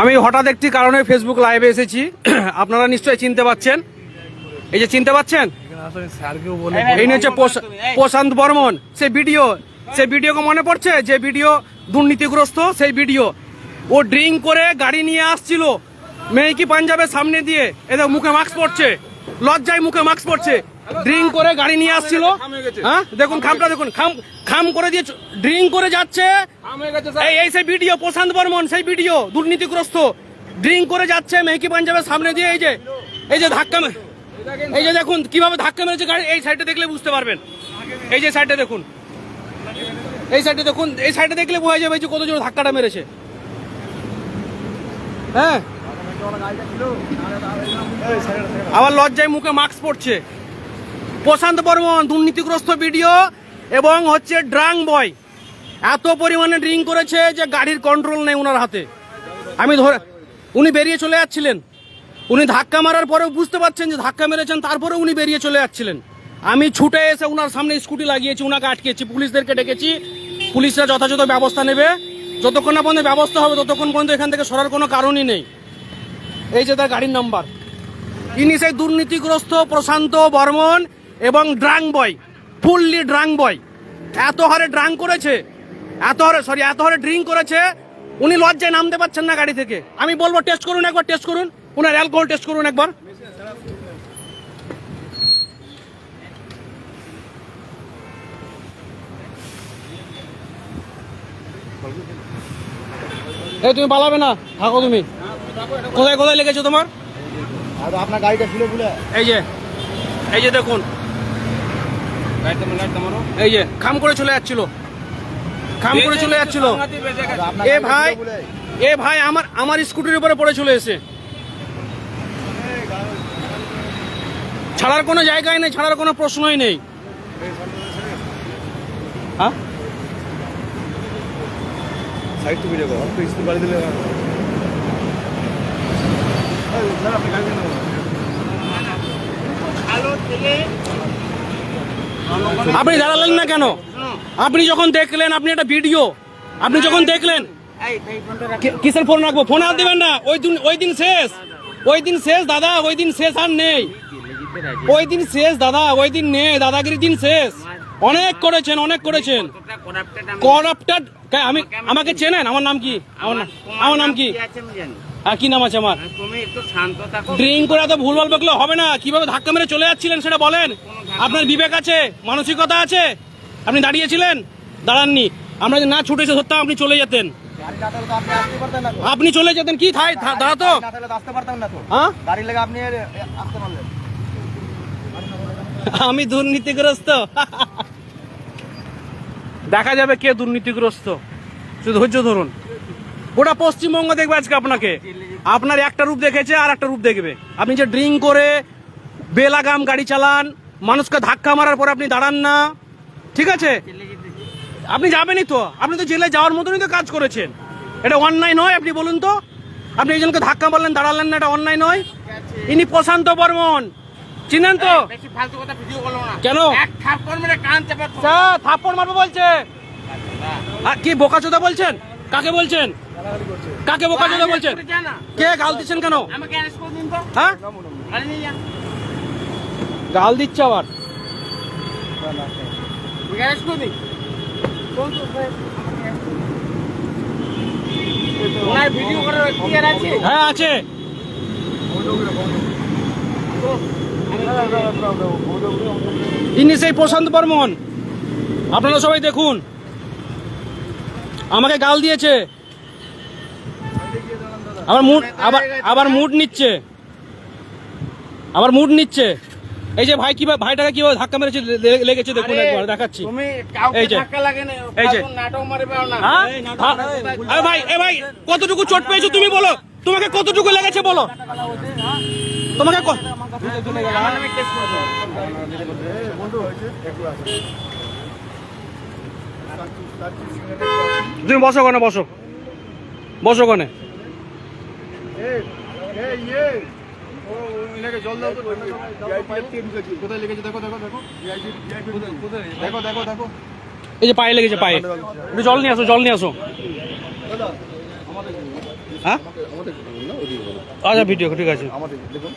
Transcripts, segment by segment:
আমি হঠাৎ একটি কারণে ফেসবুক লাইভে এসেছি। আপনারা নিশ্চয়ই চিনতে পাচ্ছেন, এই যে চিনতে পাচ্ছেন, এই হচ্ছে প্রশান্ত বর্মন। সেই ভিডিওকে মনে পড়ছে, যে ভিডিও দুর্নীতিগ্রস্ত, সেই ভিডিও। ও ড্রিঙ্ক করে গাড়ি নিয়ে আসছিল মেহকি পাঞ্জাবের সামনে দিয়ে, এদের মুখে মাস্ক পড়ছে, লজ্জায় মুখে মাস্ক পড়ছে। ড্রিঙ্ক করে গাড়ি নিয়ে আসছিল, হ্যাঁ দেখুন খামটা দেখুন, খাম করে দিয়ে ড্রিঙ্ক করে যাচ্ছে। এই সেই ভিডিও প্রশান্ত বর্মন, সেই ভিডিও দুর্নীতিগ্রস্ত, ড্রিঙ্ক করে যাচ্ছে মেহকি পাঞ্জাবের সামনে দিয়ে। এই যে ধাক্কা, এই যে দেখুন কিভাবে ধাক্কা মেরেছে গাড়ি। এই সাইডে দেখলে বুঝতে পারবেন, এই যে সাইডে দেখুন, এই সাইডে দেখুন, এই সাইডে দেখলে বোঝা যাবে যে কত জোর ধাক্কাটা মেরেছে। হ্যাঁ, আবার লজ্জায় মুখে মাস্ক পড়ছে। প্রশান্ত বর্মন দুর্নীতিগ্রস্ত ভিডিও এবং হচ্ছে ড্রাং বয়, এত পরিমাণে ড্রিঙ্ক করেছে যে গাড়ির কন্ট্রোল নেই ওনার হাতে। আমি ধরে, উনি বেরিয়ে চলে যাচ্ছিলেন, উনি ধাক্কা মারার পরেও বুঝতে পারছেন যে ধাক্কা মেরেছেন, তারপরে উনি বেরিয়ে চলে যাচ্ছিলেন। আমি ছুটে এসে ওনার সামনে স্কুটি লাগিয়েছি, ওনাকে আটকেছি, পুলিশদেরকে ডেকেছি। পুলিশরা যথাযথ ব্যবস্থা নেবে, যতক্ষণ না পর্যন্ত ব্যবস্থা হবে ততক্ষণ পর্যন্ত এখান থেকে সরার কোনো কারণই নেই। এই যে তার গাড়ির নাম্বার, ইনি সেই দুর্নীতিগ্রস্ত প্রশান্ত বর্মন এবং ড্রাং বয়, ফুললি ড্রাং বয়। এত হারে ড্রাং করেছে, এত হারে ড্রিঙ্ক করেছে, উনি লজ্জায় নামতে পারছেন না গাড়ি থেকে। আমি বলবো টেস্ট করুন, একবার টেস্ট করুন, উনার অ্যালকোহল টেস্ট করুন একবার। এই তুমি পালাবে না, থাকো তুমি। কোথায় কোথায় লেগেছে তোমার? আপনার গাড়িটা ছিল বলে। এই যে দেখুন, এই যে খাম করে চলে যাচ্ছিল, এ ভাই আমার স্কুটির উপরে পড়ে চলে এসে। ছাড়ার কোনো জায়গায় নেই, ছাড়ার কোনো প্রশ্নই নেই। হ্যাঁ, সাইড টু ভিডিও করো, তো স্কুল বাড়ি দিলে আপনি দাঁড়ালেন না কেন? আপনি যখন দেখলেন, আপনি একটা ভিডিও, আপনি যখন দেখলেন, কিসের ফোন রাখবো? ফোন আর দেবেন না। ওই দিন শেষ দাদা, ওই দিন শেষ আর নেই। ওই দিন শেষ দাদা, ওই দিন নেই, দাদাগিরির দিন শেষ। অনেক করেছেন, অনেক করেছেন। করাপ্টেড। আমাকে চেনেন? আমার নাম কি? আমার নাম কি? আর কি নাম আছে আমার? ড্রিঙ্ক করে এত ভুলভাল বকলে হবে না। কিভাবে ধাক্কা মেরে চলে যাচ্ছিলেন সেটা বলেন। আপনার বিবেক আছে, মানসিকতা আছে? আপনি দাঁড়িয়েছিলেন? দাঁড়াননি। আমরা যে না ছুটেছে ধরতাম, আপনি চলে যেতেন। আপনি চলে যেতেন কি? দাঁড়াতো, আমি দুর্নীতিগ্রস্ত। দেখা যাবে কে দুর্নীতিগ্রস্ত, শুধু ধৈর্য ধরুন। গোটা পশ্চিমবঙ্গ দেখবে আজকে আপনাকে। আপনার একটা রূপ দেখেছে, আর একটা রূপ দেখবে। আপনি যে ড্রিঙ্ক করে বেলাগাম গাড়ি চালান, মানুষকে ধাক্কা মারার পরে আপনি দাঁড়ান না, ঠিক আছে? আপনি যাবেনই তো, আপনি তো জেলে যাওয়ার মতনই তো কাজ করেছেন। এটা অন্যায় নয়? আপনি বলুন তো, আপনি একজনকে ধাক্কা মারলেন, দাঁড়ালেন না, এটা অন্যায় নয়? ইনি প্রশান্ত বর্মন, চিনেন তো? কেন থাপ্পড় মারবো বলছে? কি বোকাচোদা বলছেন? কাকে বলছেন? কাকে বোকাচোদা বলছেন? কে গাল দিচ্ছেন কেন? হ্যাঁ, গাল দিচ্ছে আবার। হ্যাঁ আছে। ইনি সেই প্রশান্ত বর্মন, আপনারা সবাই দেখুন। আমাকে গাল দিয়েছে, আবার মুড নিচ্ছে। এই যে ভাই কিভাবে, ভাইটাকে কিভাবে ধাক্কা মেরেছে লেগেছে দেখুন, একবার দেখাচ্ছি। ভাই কতটুকু চোট পেয়েছো তুমি বলো? তোমাকে কতটুকু লেগেছে বলো? তোমাকে তুমি বসো কোনে, বসো কোনে। জল দাও তো, কোথায় লেগেছে দেখো দেখো দেখো দেখো দেখো দেখো। এই যে পায়ে লেগেছে, পায়ে। একটু জল নিয়ে আসো, জল নিয়ে আসো। হ্যাঁ আমাদের না ওদিকে বলো। আচ্ছা ভিডিও ঠিক আছে, আমাদের দেখুন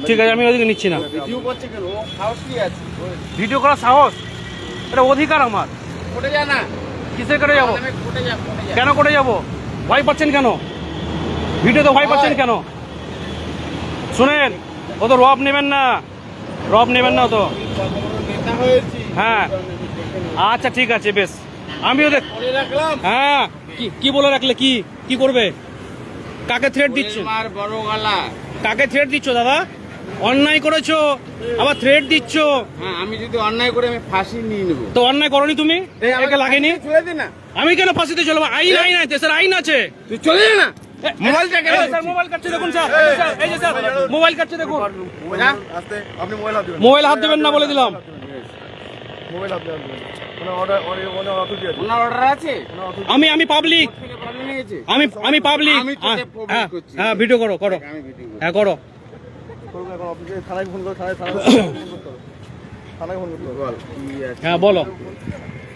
ঠিক আছে, আমি ওদিকে নিচ্ছি না। ভিডিও করছে কেন? ও সাহস কি আছে? ভিডিও করার সাহস, এটা অধিকার আমার। কোটে যা না, কিসে করে যাবো? আমি কোটে যা, কোটে যা। কেন করে যাবো? ভয় পাচ্ছেন কেন? ভিডিওতে ভয় পাচ্ছেন কেন? শুনেন, ও তো রব নেবেন না, রব নেবেন না তো। নেতা হয়েছি। হ্যাঁ আচ্ছা ঠিক আছে, বেশ, আমিও দেখ। বলে রাখলাম। হ্যাঁ কি বলে রাখলে? কি করবে? কাকে থ্রেট দিচ্ছ? মার বড় গলা। কাকে থ্রেট দিচ্ছ দাদা? অন্যায় করেছো আবার থ্রেট দিচ্ছ। হ্যাঁ, আমি যদি অন্যায় করে আমি ফাঁসি নিয়ে নেবো। তো অন্যায় করনি তুমি, একে লাগেনি। চলে দে না, আমি কেন ফাঁসিতে চলবো? আইন আইন আছে, দেশের আইন আছে। তুই চলে যা না। মোবাইলটা কেন স্যার মোবাইল কাটছে দেখুন, স্যার এই যে স্যার মোবাইল কাটছে দেখুন। আস্তে, আপনি মোবাইল হাত দিবেন। মোবাইল হাত দেবেন না বলে দিলাম। মোবাইল হাত দিবেন। ওনার অর্ডার অথরিটি আছে। ওনার অর্ডার আছে। আমি পাবলিক, থেকে পাবলিক নিয়েছে। আমি পাবলিক। আমি তোকে public করছি। হ্যাঁ ভিডিও করো আমি ভিডিও করব। হ্যাঁ করো। করুন এখন অফিসে থানায় ফোন করো, থানায় ফোন করতে হবে। থানায় ফোন করতে হবে। বল কি আছে? হ্যাঁ বলো।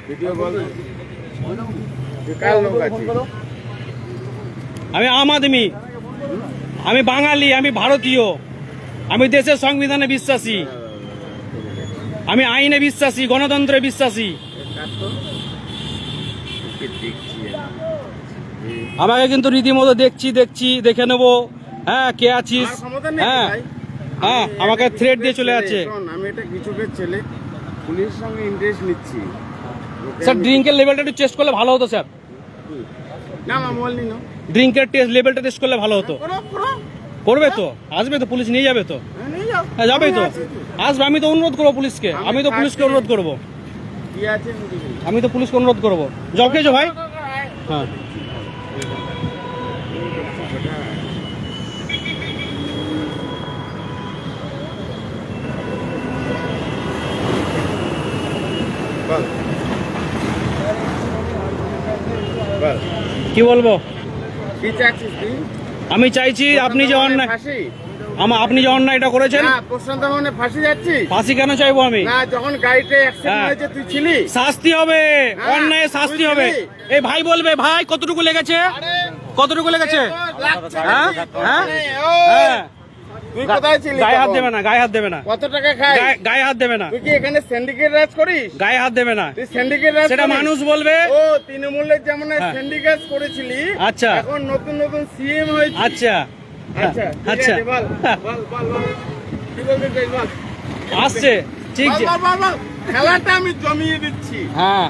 ভিডিও বল। কাল লোক আছে। আমি আম আদমি, আমি বাঙালি, আমি ভারতীয়, আমি দেশের সংবিধানে বিশ্বাসী, আমি আইনে বিশ্বাসী, গণতন্ত্রে বিশ্বাসী। আমাকে কিন্তু রীতিমতো দেখে নেবো। হ্যাঁ কে আছিস? আমার ক্ষমতা নেই হ্যাঁ ভাই। হ্যাঁ আমি আমাকে একটা থ্রেট দিয়ে কৃষকের চলে ছেলে, যাচ্ছে। শোন, আমি একটা কৃষকের ছেলে, পুলিশের সঙ্গে ইন্টারেস্ট নিচ্ছি। ওকে স্যার আমি- ড্রিঙ্কের লেভেলটা একটু চেক করলে ভালো হতো স্যার। না আমার মোবাইল নিন। ড্রিঙ্কের লেভেলটা টেস্ট করলে ভালো হতো। করবে তো, আসবে তো, পুলিশ নিয়ে যাবে তো। নিয়ে যাও। হ্যাঁ যাবেই তো, আমি আছি তো। আসবে। আমি তো অনুরোধ করবো পুলিশকে, আমি তো পুলিশকে অনুরোধ করবো, কি আছে আমি দেখি। আমি তো পুলিশকে অনুরোধ করবো। জব খেয়েছো ভাই? হ্যাঁ বল। বল। কি বলবো? কি চাচ্ছিস তুই? আমি চাইছি আপনি যে অন্যায়, ফাঁসি? আপনি যে অন্যায়টা করেছেন, না, প্রশান্ত ভবনে ফাঁসি যাচ্ছি? ফাঁসি কেন চাইবো আমি? না, যখন গাড়িতে অ্যাক্সিডেন্ট হ্যাঁ। হয়েছে তুই ছিলি? শাস্তি হবে, হ্যাঁ, অন্যায় শাস্তি হবে। বুঝলি? এই ভাই বলবে, ভাই কতটুকু লেগেছে, কতটুকু লেগেছে? হ্যাঁ হ্যাঁ হ্যাঁ, তুই কোথায় ছিলি? গায়ে হাত তখন? দেবে না, গায়ে হাত দেবে না, কত টাকা খাই? গায়ে হাত দেবে না, তুই কি এখানে সিন্ডিকেট রাজ করিস? গায়ে হাত দেবে না। তুই সিন্ডিকেট রাজ সেটা করিস? মানুষ বলবে। ও তৃণমূলের যেমন হ্যাঁ। সিন্ডিকেট করেছিলি, আচ্ছা। এখন নতুন নতুন সিএম হয়েছে। আচ্ছা আচ্ছা ঠিক আচ্ছা আছে, বল বল বল বল। কি বলতে চাই বল। আসছে ঠিক বল, যে। বল, বল, বল। খেলাটা আমি জমিয়ে দিচ্ছি। হ্যাঁ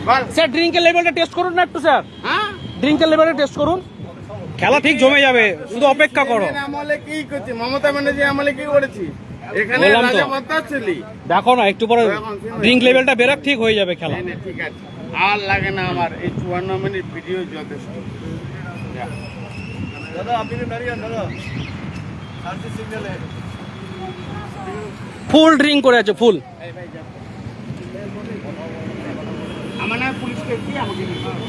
বল। স্যার ড্রিঙ্কের লেভেলটা টেস্ট করুন না একটু স্যার, হ্যাঁ? ড্রিঙ্কের লেভেলটা টেস্ট করুন, খেলা ঠিক জমে যাবে, শুধু অপেক্ষা করো। সিএম আমলে কি করছি? মমতা ব্যানার্জি আমলে কি করেছি? এখানে বললাম তো। রাজা বত্তা ছিলি। দেখো না একটু পরে ড্রিঙ্ক লেভেলটা বেরাক, ঠিক হয়ে যাবে খেলা। নে, ঠিক আছে, আর লাগে না আমার এই 54 মিনিট ভিডিও যথেষ্ট। যা। দাদা আপনি দাঁড়িয়ে দাদা শান্তি সিগন্যালে ফুল ড্রিঙ্ক করে আছে, ফুল। আমার না পুলিশকে কি আমাকে দিতে হবে?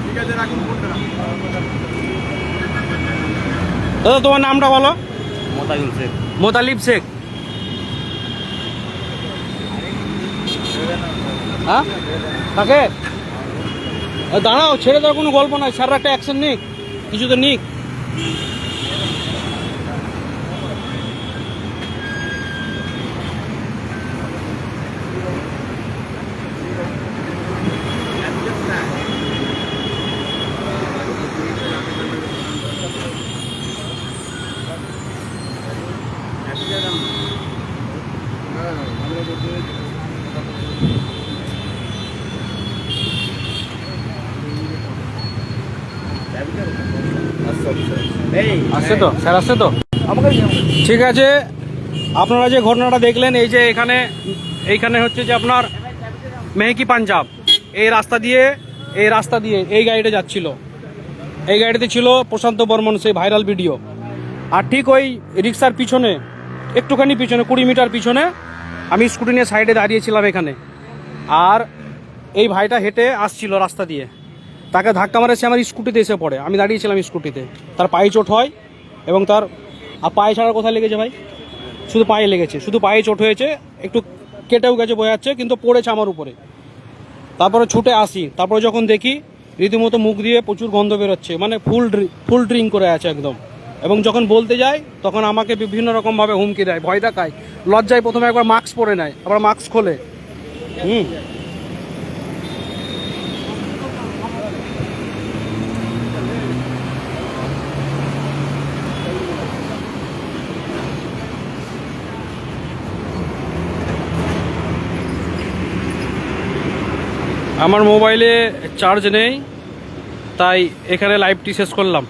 ঠিক আছে, রাখুন ফোনটা। দাদা তোমার নামটা বলো। মোতায়ুল শেখ। মোতালিব শেখ। হ্যাঁ কাকে? দাঁড়াও, ছেড়ে দেওয়ার কোনো গল্প নয়, স্যাররা একটা অ্যাকশন নিক, কিছু তো নিক। আসছে তো স্যার, আসছে তো, ঠিক আছে। আপনারা যে ঘটনাটা দেখলেন, এই যে এইখানে হচ্ছে যে আপনার মেহকি পাঞ্জাব, এই রাস্তা দিয়ে এই গাড়িটা যাচ্ছিল, এই গাড়িতে ছিল প্রশান্ত বর্মন, সেই ভাইরাল ভিডিও। আর ঠিক ওই রিক্সার পিছনে, একটুখানি পিছনে, 20 মিটার পিছনে আমি স্কুটি নিয়ে সাইডে দাঁড়িয়েছিলাম এখানে। আর এই ভাইটা হেঁটে আসছিল রাস্তা দিয়ে, তাকে ধাক্কা মারে, সে আমার স্কুটিতে এসে পড়ে, আমি দাঁড়িয়েছিলাম স্কুটিতে। তার পায়ে চোট হয়, এবং তার পায়ে ছাড়া কোথায় লেগেছে ভাই? শুধু পায়ে লেগেছে, শুধু পায়ে চোট হয়েছে, একটু কেটেও গেছে বোঝা যাচ্ছে, কিন্তু পড়েছে আমার উপরে। তারপরে ছুটে আসি, তারপরে যখন দেখি রীতিমতো মুখ দিয়ে প্রচুর গন্ধ বেরোচ্ছে, মানে ফুল ড্রিঙ্ক করে আছে একদম। এবং যখন বলতে যাই তখন আমাকে বিভিন্ন রকমভাবে হুমকি দেয়, ভয় দেখায়, লজ্জায় প্রথমে একবার মাস্ক পরে নেয়, আবার মাস্ক খোলে। আমার মোবাইলে চার্জ নেই, তাই এখানে লাইভটি শেষ করলাম।